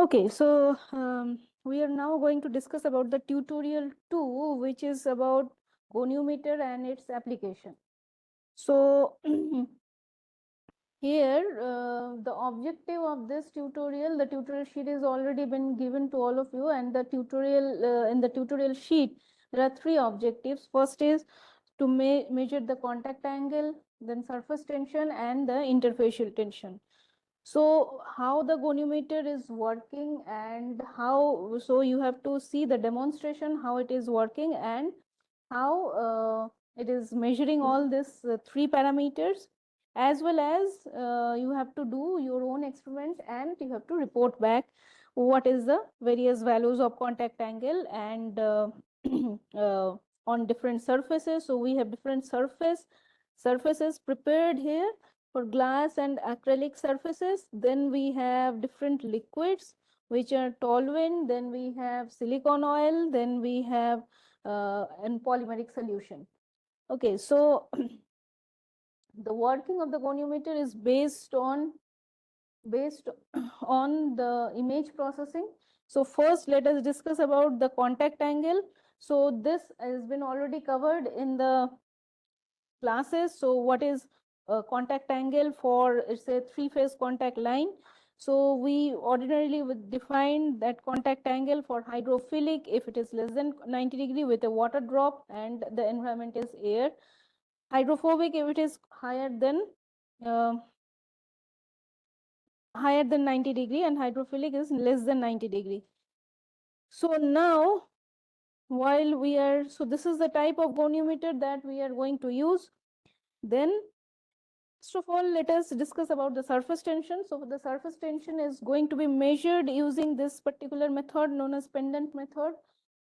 Okay, so we are now going to discuss about the tutorial 2, which is about goniometer and its application. So here the objective of this tutorial, the tutorial sheet is already been given to all of you, and the tutorial in the tutorial sheet there are three objectives. First is to measure the contact angle, then surface tension and the interfacial tension. So how the goniometer is working and how, so you have to see the demonstration how it is working and how it is measuring all these three parameters, as well as you have to do your own experiment and you have to report back what is the various values of contact angle and uh, on different surfaces. So we have different surfaces prepared here for glass and acrylic surfaces. Then we have different liquids which are toluene, then we have silicone oil, then we have and polymeric solution. Okay, so the working of the goniometer is based on the image processing. So first let us discuss about the contact angle. So this has been already covered in the classes. So what is contact angle for, it's a three-phase contact line. So we ordinarily would define that contact angle for hydrophilic if it is less than 90 degree with a water drop and the environment is air. Hydrophobic if it is higher than uh, 90 degree, and hydrophilic is less than 90 degree. So now while we are, so this is the type of goniometer that we are going to use. Then first of all, let us discuss about the surface tension. So the surface tension is going to be measured using this particular method known as pendant method.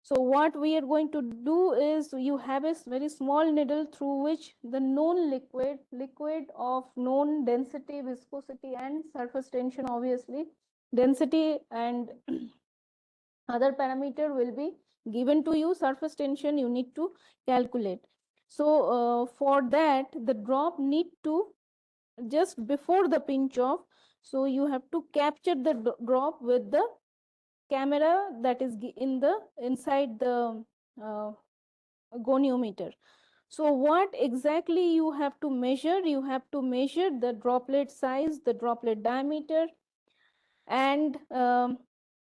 So what we are going to do is, you have a very small needle through which the known liquid of known density, viscosity and surface tension, obviously density and other parameter will be given to you. Surface tension you need to calculate. So for that the drop need to just before the pinch off, so you have to capture the drop with the camera that is in the inside the uh, goniometer. So what exactly you have to measure? You have to measure the droplet size, the droplet diameter, and uh,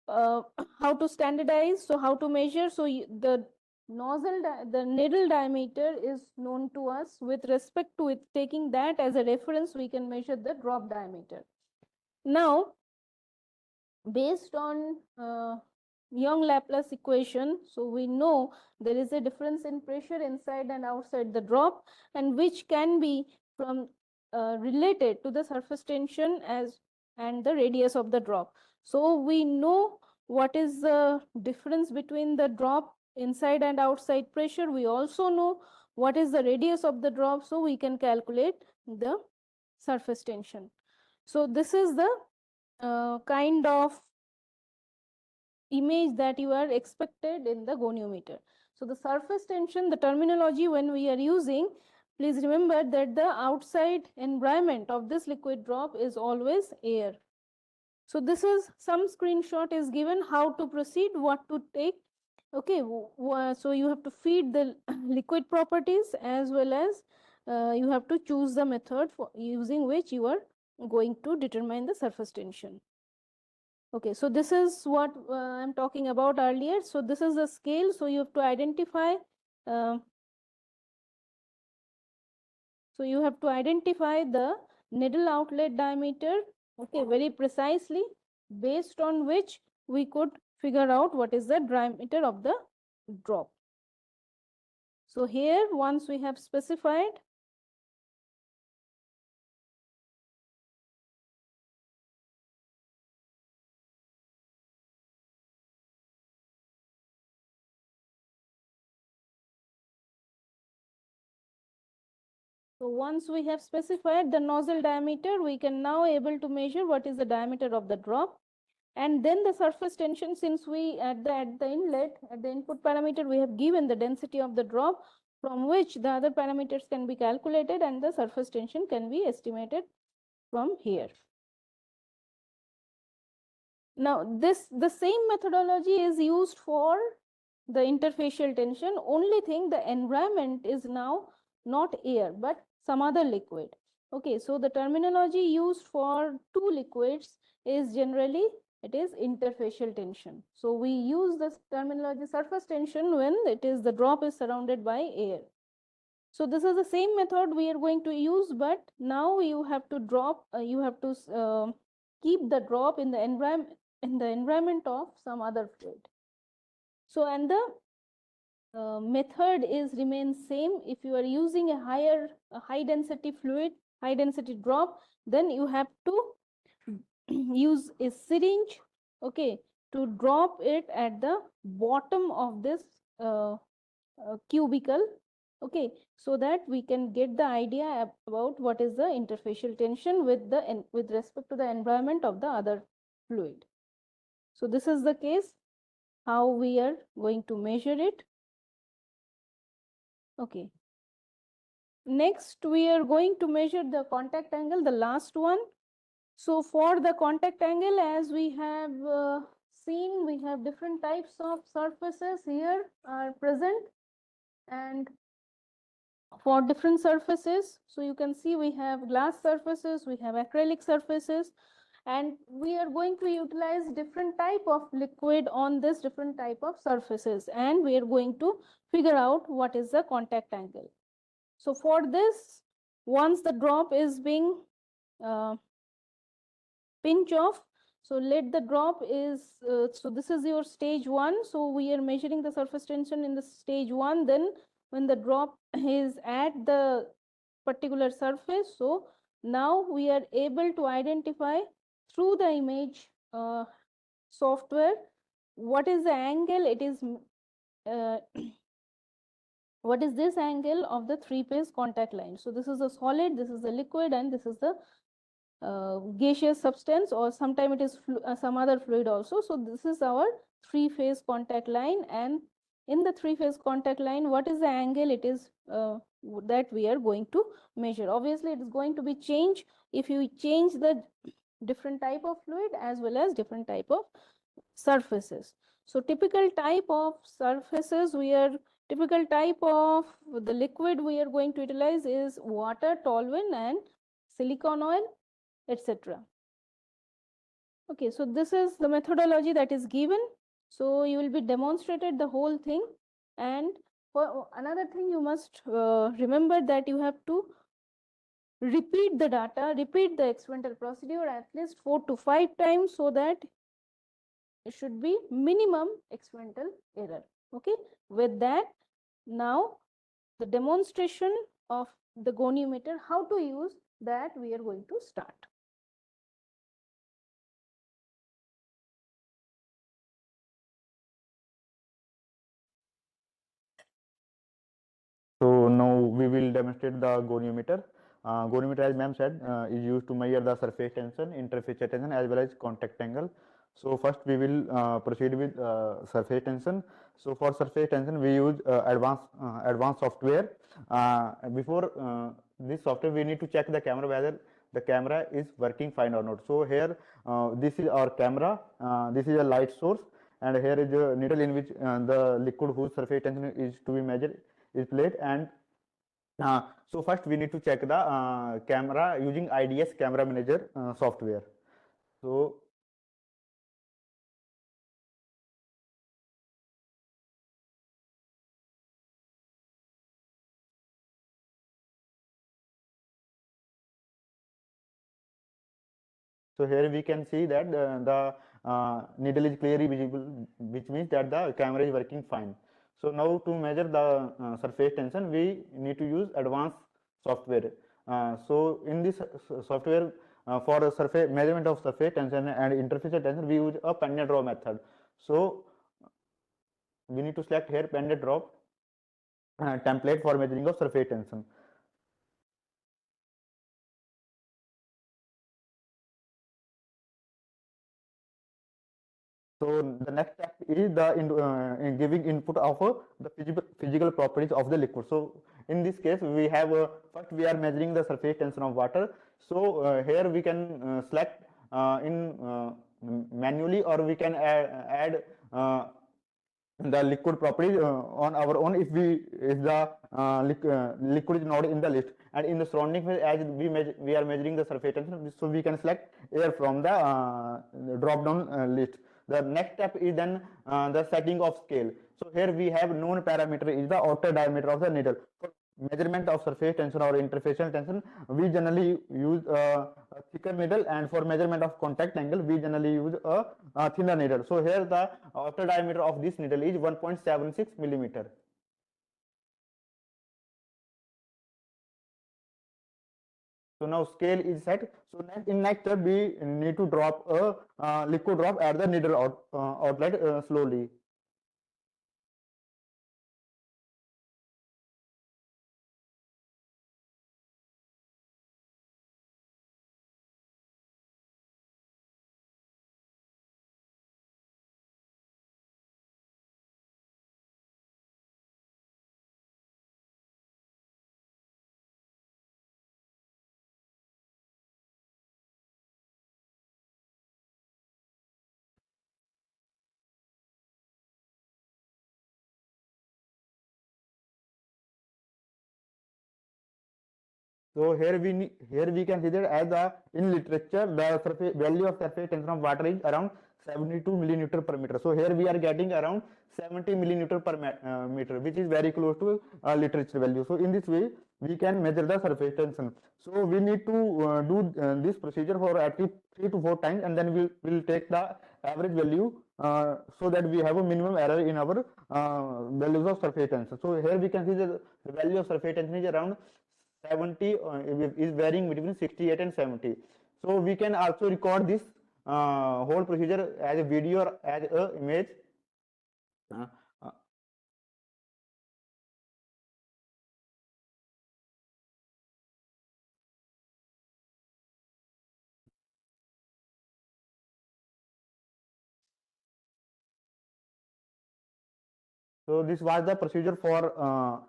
how to standardize. So how to measure? So the the needle diameter is known to us. With respect to it, taking that as a reference, we can measure the drop diameter. Now based on Young-Laplace equation, so we know there is a difference in pressure inside and outside the drop, and which can be from related to the surface tension as and the radius of the drop. So we know what is the difference between the drop inside and outside pressure. We also know what is the radius of the drop, so we can calculate the surface tension. So this is the kind of image that you are expected in the goniometer. So the surface tension, the terminology when we are using, please remember that the outside environment of this liquid drop is always air. So this is some screenshot is given how to proceed, what to take. Okay, so you have to feed the liquid properties as well as you have to choose the method for using which you are going to determine the surface tension. Okay, so this is what I'm talking about earlier. So this is the scale. So you have to identify. Uh, so you have to identify the needle outlet diameter. Okay, very precisely, based on which we could figure out what is the diameter of the drop. So here, once we have specified, so once we have specified the nozzle diameter, we can now able to measure what is the diameter of the drop. And then the surface tension, since we at the inlet, at the input parameter, we have given the density of the drop, from which the other parameters can be calculated and the surface tension can be estimated from here. Now the same methodology is used for the interfacial tension. Only thing, the environment is now not air but some other liquid. Okay, so the terminology used for two liquids is generally, it is interfacial tension. So we use this terminology surface tension when it is the drop is surrounded by air. So this is the same method we are going to use, but now you have to drop, you have to keep the drop in the environment of some other fluid. So, and the method is remains same. If you are using a high density fluid, high density drop, then you have to use a syringe, okay, to drop it at the bottom of this cubicle, okay, so that we can get the idea about what is the interfacial tension with respect to the environment of the other fluid. So this is the case how we are going to measure it. Okay, next we are going to measure the contact angle, the last one. So for the contact angle, as we have seen, we have different types of surfaces here are present, and for different surfaces, so you can see we have glass surfaces, we have acrylic surfaces, and we are going to utilize different type of liquid on this different type of surfaces, and we are going to figure out what is the contact angle. So for this, once the drop is being pinch off, so let the drop is so this is your stage 1. So we are measuring the surface tension in the stage 1. Then when the drop is at the particular surface, so now we are able to identify through the image software what is the angle. It is what is this angle of the three-phase contact line. So this is a solid, this is a liquid, and this is the gaseous substance, or sometime it is some other fluid also. So this is our three-phase contact line, and in the three-phase contact line, what is the angle it is that we are going to measure. Obviously it is going to be changed if you change the different type of fluid as well as different type of surfaces. So typical type of surfaces, typical type of the liquid we are going to utilize is water, toluene, and silicone oil, etc. Okay, so this is the methodology that is given. So you will be demonstrated the whole thing, and for another thing you must remember that you have to repeat the data, repeat the experimental procedure at least 4 to 5 times, so that it should be minimum experimental error. Okay, with that, now the demonstration of the goniometer, how to use that, we are going to start. So now we will demonstrate the goniometer. Goniometer, as ma'am said, is used to measure the surface tension, interface tension, as well as contact angle. So first we will proceed with surface tension. So for surface tension, we use advanced software. Before this software, we need to check the camera whether the camera is working fine or not. So here, this is our camera. This is a light source, and here is a needle in which the liquid whose surface tension is to be measured is played. And so first we need to check the camera using IDS camera manager software. So here we can see that the needle is clearly visible, which means that the camera is working fine. So now to measure the surface tension, we need to use advanced software. So in this software, for surface measurement of surface tension and interface tension, we use a pen and draw method. So we need to select here pen and draw template for measuring of surface tension. So the next step is the in giving input of the physical properties of the liquid. So in this case, we have first we are measuring the surface tension of water. So here we can select in manually, or we can add the liquid properties on our own if the liquid is not in the list. And in the surrounding phase, as we are measuring the surface tension, so we can select air from the drop down list. The next step is then the setting of scale. So here we have known parameter is the outer diameter of the needle. For measurement of surface tension or interfacial tension, we generally use a thicker needle, and for measurement of contact angle, we generally use a thinner needle. So here the outer diameter of this needle is 1.76 millimeter. So now scale is set. So in next step, we need to drop a liquid drop at the needle outlet slowly. So here we can see that as in literature, the surface value of surface tension of water is around 72 millimeter per meter. So here we are getting around 70 millimeter per meter, which is very close to literature value. So in this way, we can measure the surface tension. So we need to do this procedure for at least 3 to 4 times, and then we'll take the average value so that we have a minimum error in our values of surface tension. So here we can see that the value of surface tension is around 70, is varying between 68 and 70. So we can also record this whole procedure as a video or as a image. Uh, uh, so this was the procedure for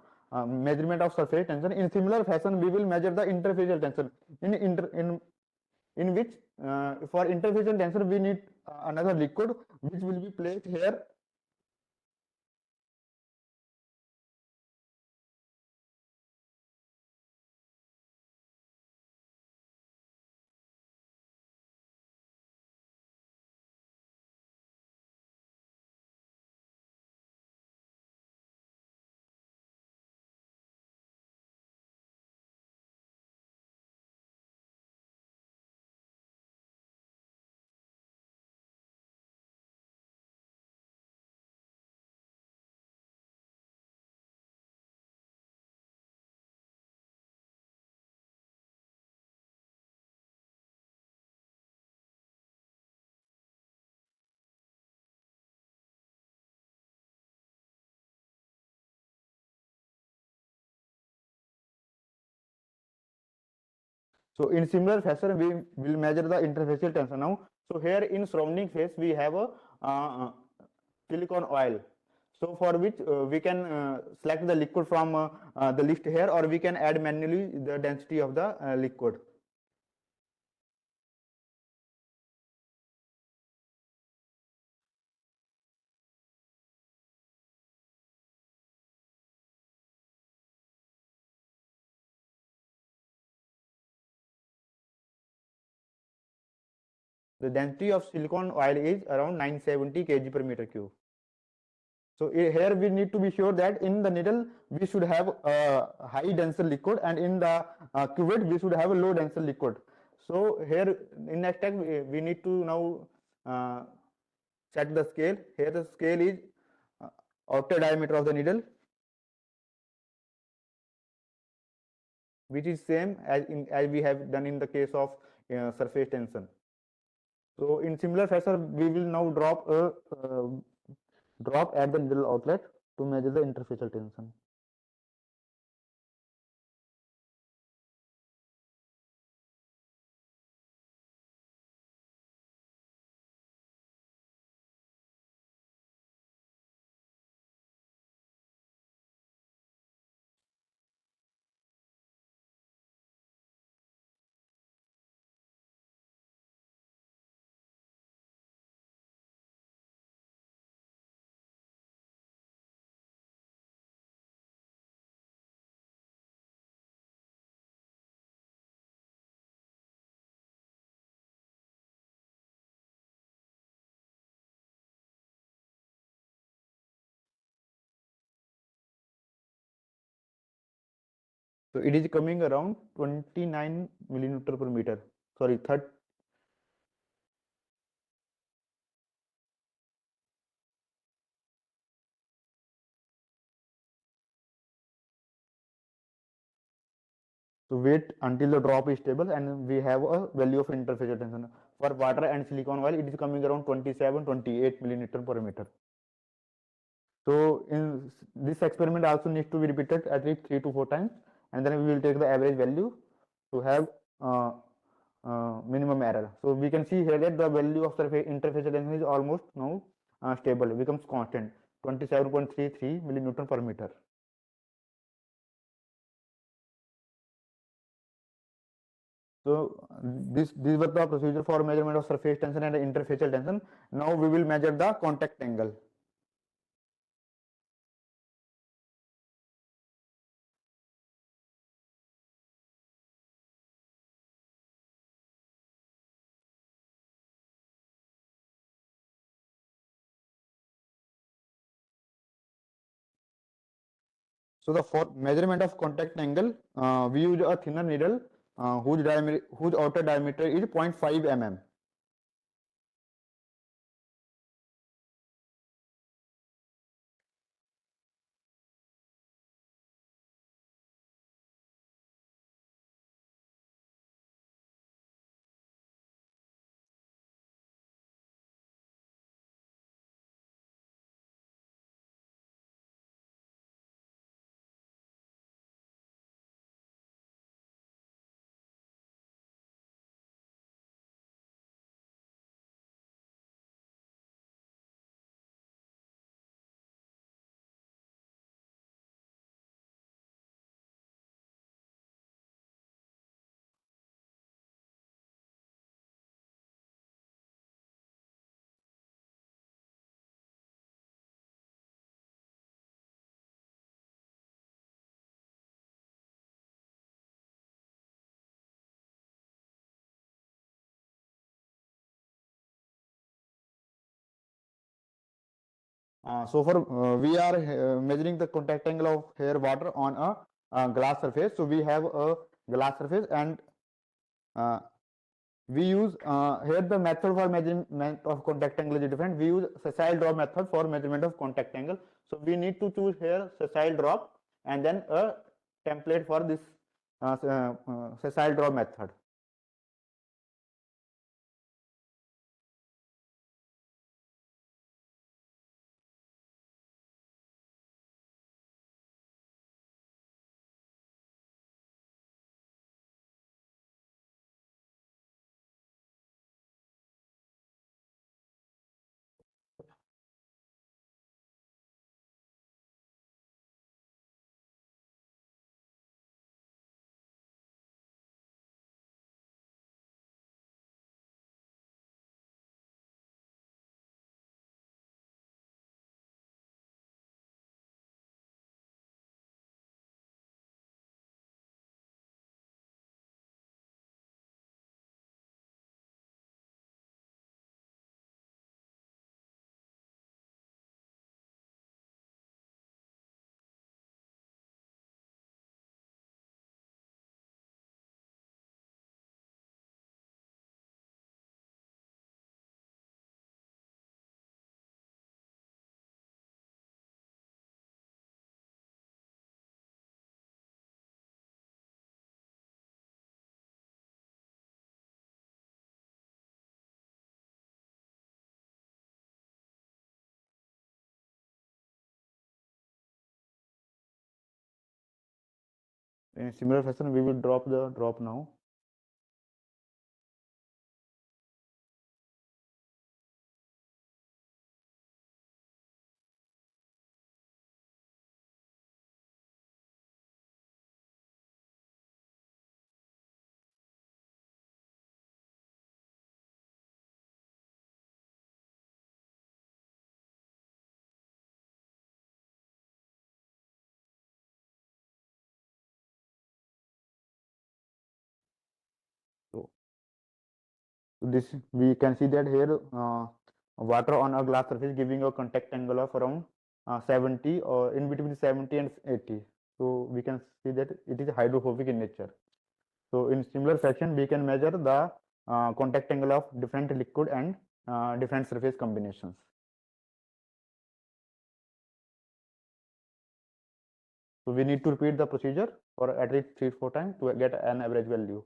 measurement of surface tension. In similar fashion, we will measure the interfacial tension. In which for interfacial tension, we need another liquid which will be placed here. So in similar fashion, we will measure the interfacial tension now. So here in surrounding phase, we have a silicone oil. So for which we can select the liquid from the list here, or we can add manually the density of the liquid. The density of silicone oil is around 970 kg per meter cube. So here we need to be sure that in the needle we should have a high denser liquid, and in the cuvette we should have a low denser liquid. So here in next step we need to now set the scale. Here the scale is outer diameter of the needle, which is same as we have done in the case of surface tension. So in similar fashion, we will now drop a drop at the needle outlet to measure the interfacial tension. So it is coming around 29 millimeter per meter. Sorry, 30. So wait until the drop is stable and we have a value of interface tension. For water and silicon oil, it is coming around 27, 28 millimeter per meter. So in this experiment also needs to be repeated at least 3 to 4 times, and then we will take the average value to have minimum error. So we can see here that the value of surface interface tension is almost now stable, it becomes constant, 27.33 millinewton per meter. So this was the procedure for measurement of surface tension and interfacial tension. Now we will measure the contact angle. So the for measurement of contact angle, we use a thinner needle whose outer diameter is 0.5 mm. So for we are measuring the contact angle of hair water on a glass surface. So we have a glass surface and uh, we use here the method for measurement of contact angle is different. We use sessile drop method for measurement of contact angle. So we need to choose here sessile drop and then a template for this sessile drop method. In similar fashion, we will drop the drop now. So this we can see that here water on a glass surface giving a contact angle of around 70 or in between 70 and 80. So we can see that it is hydrophobic in nature. So in similar fashion, we can measure the contact angle of different liquid and different surface combinations. So we need to repeat the procedure for at least 3 or 4 times to get an average value.